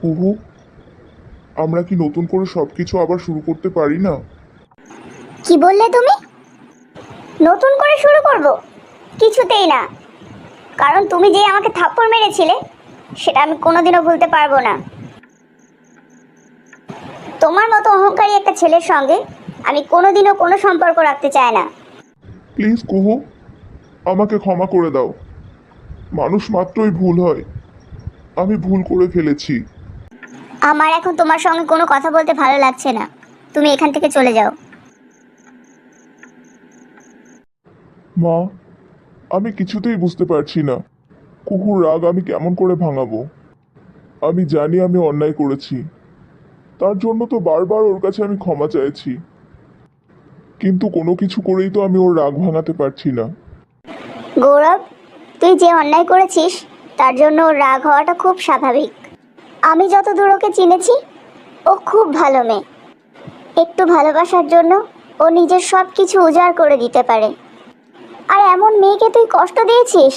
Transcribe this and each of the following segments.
কুহু, আমরা কি নতুন করে সবকিছু আবার শুরু করতে পারি না? কি বললে তুমি? নতুন করে শুরু করব? কিছুতেই না। কারণ তুমি যে আমাকে থাপ্পড় মেরেছিলে সেটা আমি কোনোদিনও ভুলতে পারবো না। তোমার মতো অহংকারী একটা ছেলের সঙ্গে আমি কোনোদিনও কোনো সম্পর্ক রাখতে চাই না। প্লিজ কুহু, আমাকে ক্ষমা করে দাও। মানুষ মাত্রই ভুল হয়। আমি ভুল করে ফেলেছি। আমার এখন তোমার সঙ্গে কোনো কথা বলতে ভালো লাগছে না। তুমি এখান থেকে চলে যাও। মা, আমি কিছুতেই বুঝতে পারছি না কুহুর রাগ আমি কেমন করে ভাঙাবো। আমি জানি আমি অন্যায় করেছি, তার জন্য তো বারবার ওর কাছে আমি ক্ষমা চাইছি, কিন্তু কোনো কিছু করেই তো আমি ওর রাগ ভাঙাতে পারছি না। গৌরব, তুই যে অন্যায় করেছিস তার জন্য ওর রাগ হওয়াটা খুব স্বাভাবিক। আমি যতদূর ওকে চিনেছি ও খুব ভালো মেয়ে। একটু ভালোবাসার জন্য ও নিজের সব কিছু উজাড় করে দিতে পারে। আর এমন মেয়েকে তুই কষ্ট দিয়েছিস।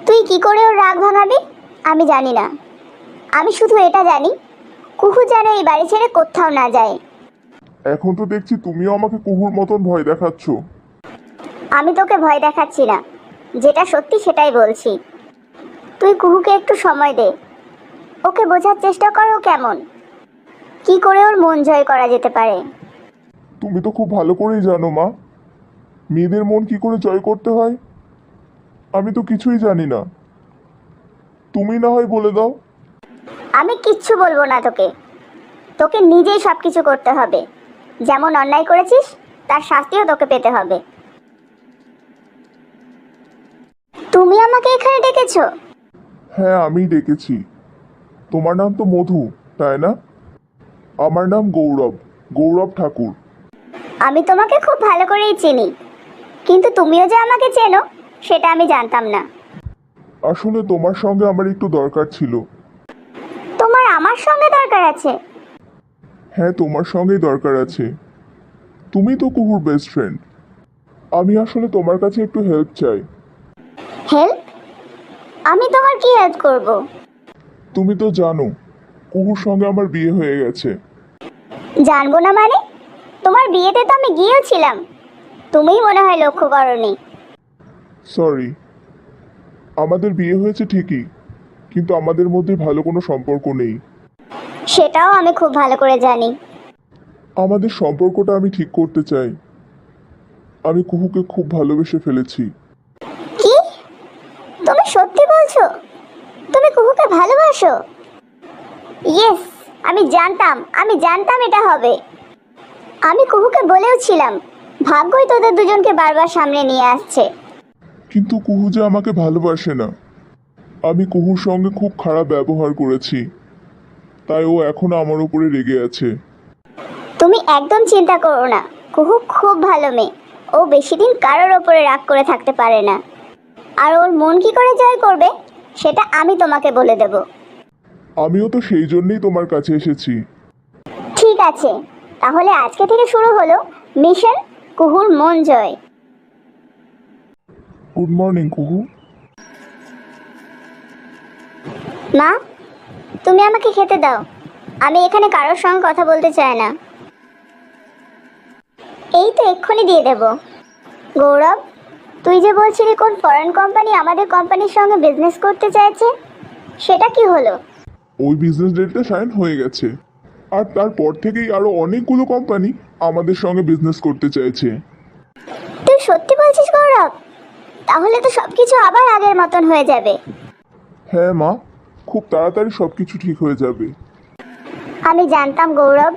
তুই কি করে ওর রাগ ভাঙাবি আমি জানি না। আমি শুধু এটা জানি, কুহু যেন এই বাড়ি ছেড়ে কোথাও না যায়। এখন তো দেখছি তুমিও আমাকে কুহুর মতন ভয় দেখাচ্ছ। আমি তোকে ভয় দেখাচ্ছি না, যেটা সত্যি সেটাই বলছি। তুই কুহুকে একটু সময় দে, ওকে বোঝার চেষ্টা কর ও কেমন, কি করে ওর মন জয় করা যেতে পারে। তুমি তো খুব ভালো করেই জানো মা, মেয়েদের মন কি করে জয় করতে হয়। আমি তো কিছুই জানি না, তুমি না হয় বলে দাও। আমি কিচ্ছু বলবো না তোকে। তোকে নিজেই সব কিছু করতে হবে। যেমন অন্যায় করেছিস তার শাস্তিও তোকে পেতে হবে। তুমি আমাকে এখানে ডেকেছো? হ্যাঁ, আমিই ডেকেছি। তোমার নাম তো মধু, তাই না? আমার নাম গৌরব, গৌরব ঠাকুর। আমি তোমাকে খুব ভালো করেই চিনি, কিন্তু তুমিও যে আমাকে চেনো সেটা আমি জানতাম না। আসলে তোমার সঙ্গে আমার একটু দরকার ছিল। তোমার আমার সঙ্গে দরকার আছে? হ্যাঁ, তোমার সঙ্গেই দরকার আছে। তুমি তো কুহুর বেস্ট ফ্রেন্ড। আমি আসলে তোমার কাছে একটু হেল্প চাই। হেল্প? আমি তোমার কি হেল্প করব? তুমি তো জানো কুহুর সঙ্গে আমার বিয়ে হয়ে গেছে। জানবো না মানে? তোমার বিয়েতে তো আমি গিয়েছিলাম, তুমিই মনে হয় লক্ষ্য করনি। সরি, আমাদের বিয়ে হয়েছে ঠিকই, কিন্তু আমাদের মধ্যে ভালো কোনো সম্পর্ক নেই। সেটাও আমি খুব ভালো করে জানি। আমাদের সম্পর্কটা আমি ঠিক করতে চাই। আমি কুহুকে খুব ভালোবেসে ফেলেছি। কি? তুমি সত্যি বলছো? তুমি কুহুকে ভালোবাসো? ইয়েস, আমি জানতাম এটা হবে। আমি কুহুকে বলেও ছিলাম, ভাগ্যই তোদের দুজনকে বারবার সামনে নিয়ে আসছে। কিন্তু কুহু যে আমাকে ভালোবাসে না। আমি কুহুর সঙ্গে খুব খারাপ ব্যবহার করেছি, তাই ও এখনো আমার উপরে রেগে আছে। তুমি একদম চিন্তা করো না, কুহু খুব ভালো মেয়ে। ও বেশি দিন কারোর ওপরে রাগ করে থাকতে পারে না। আর ওর মন কি করে জয় করবে সেটা আমি তোমাকে বলে দেব। আমিও তো সেই জন্যই তোমার কাছে এসেছি। ঠিক আছে, তাহলে আজকে থেকে শুরু হলো মিশন কুহুর মন জয়। গুড মর্নিং কুহু। মা, তুমি আমাকে খেতে দাও। আমি এখানে কারোর সঙ্গে কথা বলতে চাই না। এই তো এক্ষুনি দিয়ে দেব। গৌরব, তুই যে বলছিলি কোন ফরেন কোম্পানি আমাদের কোম্পানির সঙ্গে বিজনেস করতে চাইছে, সেটা কি হলো? ওই বিজনেস ডিলটা সাইন হয়ে গেছে, আর তারপর থেকেই আরো অনেকগুলো কোম্পানি আমাদের সঙ্গে বিজনেস করতে চাইছে। তুই সত্যি বলছিস গৌরব? তাহলে তো সবকিছু আবার আগের মতন হয়ে যাবে। হ্যাঁ মা, খুব তাড়াতাড়ি সবকিছু ঠিক হয়ে যাবে। আমি জানতাম গৌরব,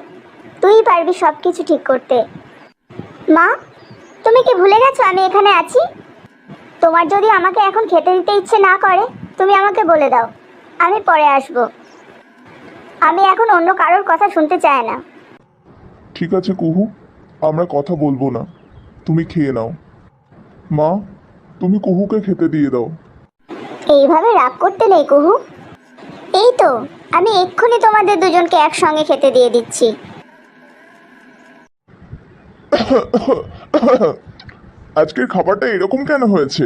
তুই পারবি সবকিছু ঠিক করতে। মা, তুমি কি ভুলে গেছো আমি এখানে আছি? তোমার যদি আমাকে এখন খেতে দিতে ইচ্ছে না করে তুমি আমাকে বলে দাও, আমি পরে আসব। আমি এখন অন্য কারোর কথা শুনতে চাই না। ঠিক আছে কুহু, আমরা কথা বলবো না, তুমি খেয়ে নাও। মা, তুমি কুহুকে খেতে দিয়ে দাও। এইভাবে রাগ করতে নেই কুহু। এই তো, আমি এক্ষুনি তোমাদের দুজনকে একসঙ্গে খেতে দিয়ে দিচ্ছি। আজকের খাবারটা এরকম কেন হয়েছে?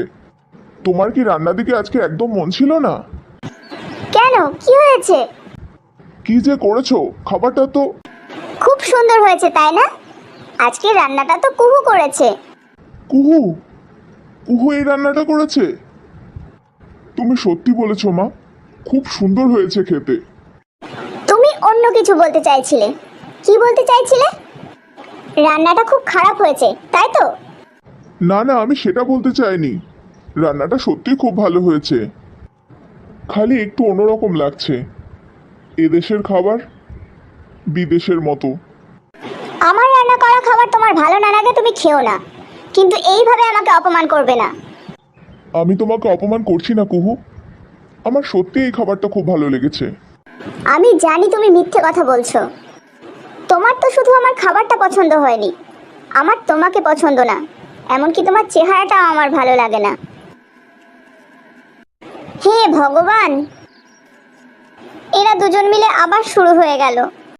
তোমার কি রান্নার দিকে আজকে একদম মন ছিল না? কেন, কি হয়েছে? কি যে করেছো, খাবারটা তো। খুব সুন্দর হয়েছে তাই না? আজকে রান্নাটা তো কুহু করেছে। কুহু? কুহু এই রান্নাটা করেছে? তুমি সত্যি বলেছো মা, খুব সুন্দর হয়েছে খেতে। তুমি অন্য কিছু বলতে চাইছিলে। কি বলতে চাইছিলে? রান্নাটা খুব খারাপ হয়েছে তাই তো? না না, আমি সেটা বলতে চাইনি। রান্নাটা সত্যি খুব ভালো হয়েছে, খালি একটু অন্যরকম লাগছে। এদেশের খাবার বিদেশের মতো। আমার রান্না করা খাবার তোমার ভালো না লাগে তুমি খেও না, কিন্তু এইভাবে আমাকে অপমান করবে না। আমি তোমাকে অপমান করছি না কুহু, আমার সত্যি এই খাবারটা খুব ভালো লেগেছে। আমি জানি তুমি মিথ্যে কথা বলছো। তোমার তো শুধু আমার খাবারটা পছন্দ হয়নি, আমার তোমাকে পছন্দ না, এমনকি তোমার চেহারাটাও আমার ভালো লাগে না। হে ভগবান, এরা দুজন মিলে আবার শুরু হয়ে গেল।